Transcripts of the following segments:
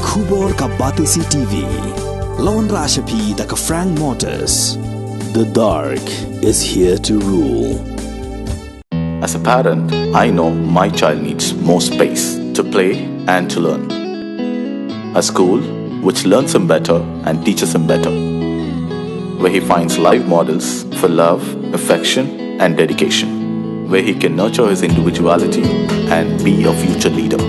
Khubor ka Batisi TV. Wanrah da ka Frank Motors. The dark is here to rule. As a parent, I know my child needs more space to play and to learn. A school which learns him better and teaches him better, where he finds live models for love, affection and dedication, where he can nurture his individuality and be a future leader.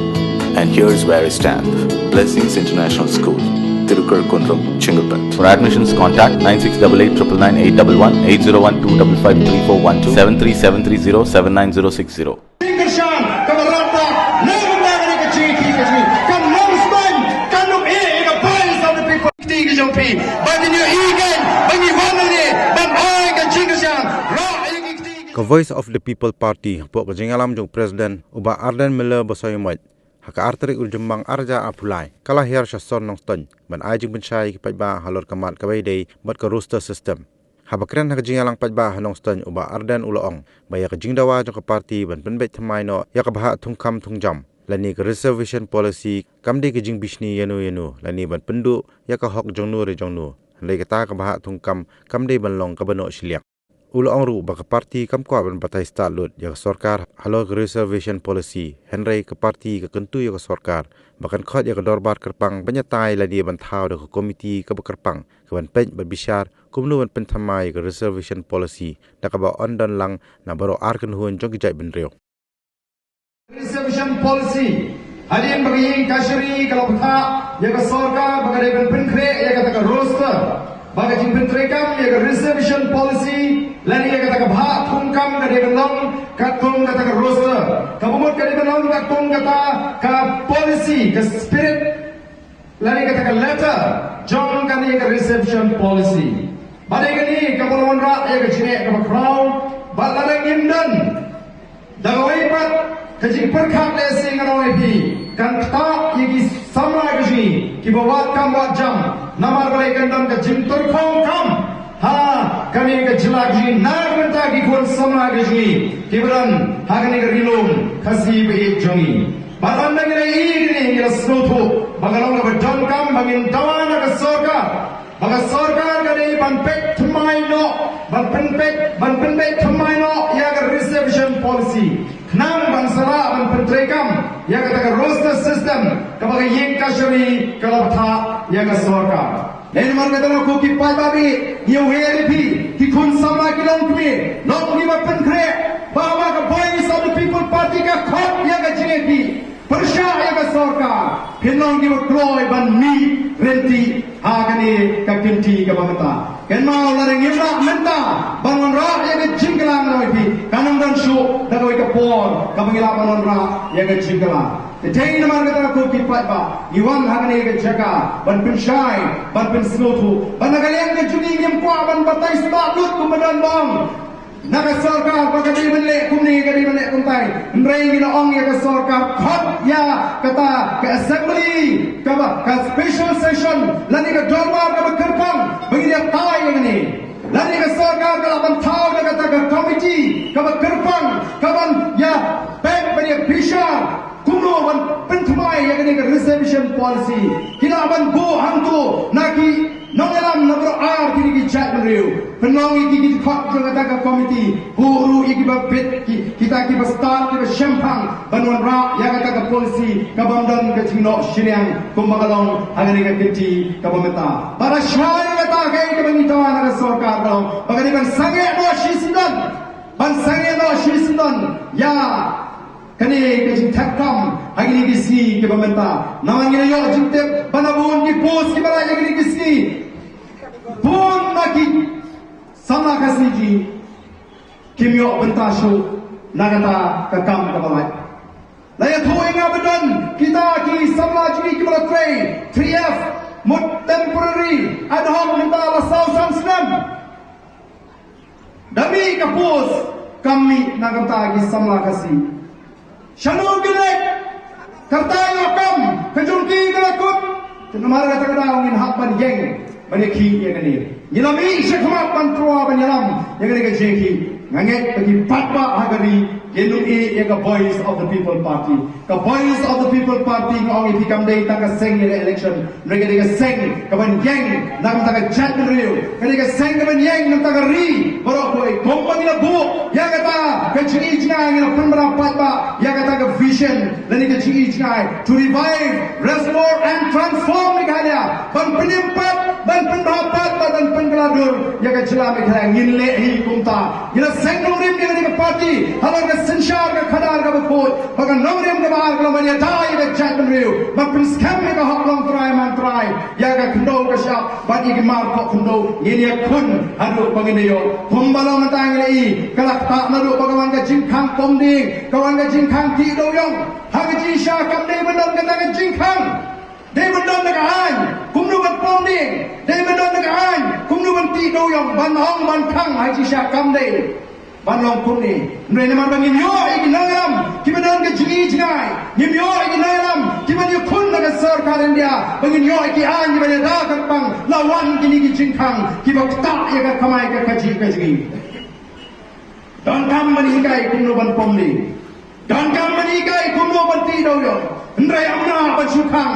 And here's where I stand. Blessings International School, Tirukurakkundram, Chengalpet. For admissions, contact 9688 811 801 255 3412 73730 79060. Voice of the People Party pok Jingkylla jong President uba Arden Miller bosoymoit haka artrik uljembang arja apulai kala her shason nong ston ban ajing benchai pajba halor kamat Kawei dei bat ka roster system habakren haka Jingkylla pajba hanong ston uba Arden uloong baya ka jingdawa jong ka party ban penbet thamai no ya ka bha thungkam thungjam lani ka reservation policy kamdi ka jing bishni yenu lani ban pendu ya ka hok jongnu re jongnu lei ka ta ka bha thungkam kamdi ban long ka bano shiliak Ulo angru baka parti kam kwa ban batai start lut ya sarkar halo reservation policy henry ke parti ke kentu ya sarkar bahkan khot ya dorbar kerpang banyatai la dia bantau de komiti ke kerpang ke ban pej berbishar kumnu ban penthamai ke reservation policy da ka ba ondan lang na baro arkan huan jong jai benreo reservation policy hadin bagi kashri kalau betha ya ke sarkar bagi ban penkre ya ka roster bagi jing pentrekam ya ke reservation policy lani ya kata bha thungkam ka de belong ka tung kata ka roster kabumut ka de belong ka tung kata ka policy ka spirit lani kata ka letter jong ka ni ka reception policy badai ka ni ka Wanrah ya ka jine ka crown balarang indan dawai pat ka jing perkhat le sing anoi pi kan ta yi samra ka ji ki bawat kam wat jam namar balai kandam ka jing tur khom kam ha kami ke jelagi narmenta ki kun sama gejni kibran hagani ke rilum khasi be jongi balan nang nei ni ila snothu bagalong ka don kam bangin dawana ka sorka baga sorkar ka nei ban pek thmai no ban penpek thmai no ya ka reservation policy nang ban sara ban pentrekam ya ka roster system ka baga yeng ka shari ka tha ya ka sorka Lain man kata ko ki pai babi ye weri phi ki khun sama ki long kmi long ni ma pen khre ba ma ka voice of the people party ka khot ya ka jine phi persha ya ka sarkar phinong ki ma kloi ban mi renti ha kani ka Kynti ka Mynta ken ma la reng yemla Mynta ban Wanrah ya ka Jingkylla noi phi kanam dan Shuh da ko ka por ka bangila ban Wanrah ya ka Jingkylla Tetapi nama kita aku kipat ba, iwan hari ini kerja, ban pensyai, ban penslotu, ban kalian kejuni yang kuat, ban batai start lut kemudian bang. Nak sarkar pakai di balik kumni, kadi balik kumtai. Mereka kita ong ya sarkar khot ya kata ke assembly, ke special session, lani ke dormar ke kerpang, bagi dia tai yang ini. Lani ke sarkar ke lapan tahu dia kata ke komiti, ke kerpang, ke ban ya bank bagi pisar. Kuno ban penthmai ya kini reservation policy kita ban go hantu naki nongelam nabro ar kini ki chat menriu penong iki ki khot kata ka komiti guru iki ba bet kita ki ba start ki ba shampang ban Wanrah ya kata ka policy ka bandon ka jingno shiriang kumbagalong agani ka Kynti ka Mynta para shai kata kai ka bangitawa na sarkar dong bagani ban sange no shisindan ban sange no shisindan ya kani kajing takam agni kisi ke Mynta naman gina yo jinte banabun ki post ki bala agni kisi pun maki sama kasi ji kimyo Mynta Shuh nagata kakam ka balai laya thoi nga bedan kita ki sama ji ki bala train 3F mut temporary ad hoc Mynta la sausan slam dami ka post kami nagata ki sama kasi Shalom gelek, kertanya kam, kejungki kelakut, tenamara kata kata ingin hak ban geng, ban ki yang ini. Nyelami syekh mak ban tua ban nyelam, yang ini kejengki. ngangek bagi patba hagari yenung yang voice of the people party. Ka voice of the people party ngong ipikam day tangka seng ni election. Mereka dia seng kaban yang nam tangka chat real. Mereka seng kaban yang nam tangka ri. Baru koi kompang ina bu yang kata keciri jingai ina penbara patba yang kata ke vision lani keciri jingai to revive, restore and transform Meghalaya. Ban penimpat, ban pendapat, ban penggeladur yang kecela Meghalaya nginle hi kumta. Ina seng nongrim dia ni ke party. Habar ke sensyar ke khadar ke bukut. Bagan nongrim ke bahar kalau banyak dai ke chat real. Bapun scam ke hok long try man try. Yang ke kendo ke syap. Ban iki mar kok kendo. Ini kun adu panginayo. Pembalong tang lei. Kalak tak nadu bagawan ke jingkang pomding. Kawan ke jingkang ti doyong. Hang ji sya kam dei bendon ke tang jingkang. Dei bendon ke an. Kumnu ban pomding. Dei bendon ke an. Kumnu ban ti doyong. Ban hong ban kang hai ji sya kam dei. Banlong pun ni, mereka mana bangin yo iki nangalam, kita dalam ke jigi jingai, ngim yo iki nangalam, kita ni kun nak serkar India, bangin yo iki an, kita ni dah kerpang, lawan kini ki jingkang, kita tak ya kamai ke kaji. Dan kam menikai kumno ban pomni, dan kam menikai kumno ban tido yo, ndrai amna ban sukang.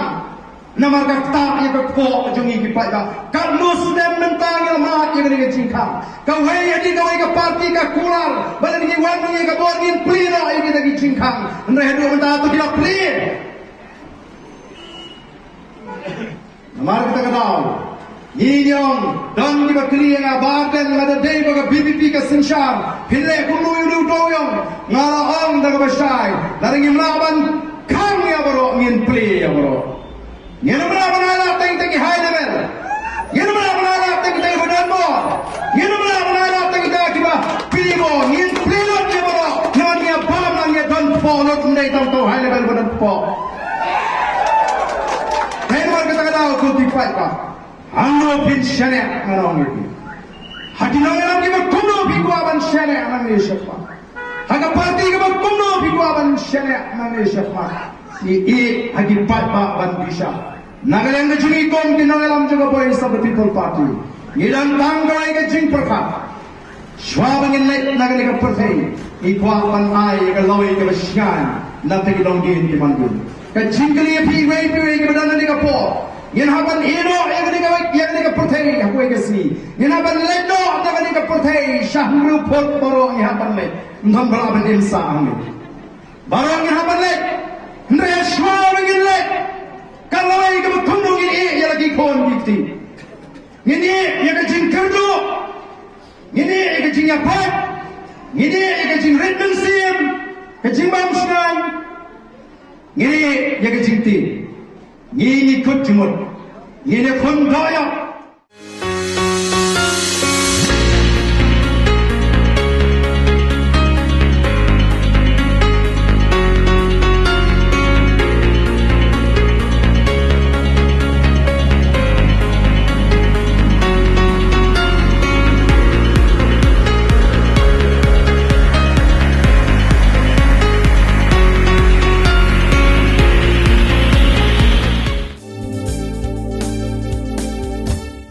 Nama kata yang berkok jungi kipat dah. Kau Muslim mentang yang mat yang dengan jingkang. Kawei jadi kawei ke parti ke kular. Balik dengan wangi ke buat ingin pelina yang kita jingkang. Mereka dua mentang tu tidak pelin. Nama kita tahu. Ninyong dan kita keliang abadan ada day baga BBP ke sensyar. Pilih kunu yang doyong ngalaong dah kebersai. Dari ngimlaban kang ya bro ingin pelin ya bro. Yang mana mana tinggi high level. Yang mana tinggi badan mo. Yang mana tinggi kita pilih yang pilih dia bro. Yang dia paham yang don follow tundai tahu high level badan po. Tengok kita tahu tu tipai ka. Angro pin syariat ngarong ini. Hati nangalam kita kuno pikuaban syariat nang siapa. Haga parti kita kuno pikuaban syariat nang siapa. Ini akibat ban bisa. Nagalang ke jing ikom di nagalam juga voice of the people party. Ngilang tanggai ke jing perkat. Swabangin naik nagalang ke partai. Ikwa pan ai ke lawai ke besyan. Nanti kita longgin di mandun. Ke Jingkylla pi wei ke badan ni ke po. Yang haban ino yang ni ke partai aku ke si. Yang haban ledo yang ni ke partai. Shuh pot baru yang haban le. Ngam beraban insa amin. Barang yang haban le. Ndaya swabangin le. Kalau lagi kamu tunduk ini, ya lagi kon bukti. Ini ya kecing kerja, ini ya kecing apa? Ini ya kecing redman sim, kecing bamsnai. Ini ya kecing ti, ini ikut jemut, ini kon daya.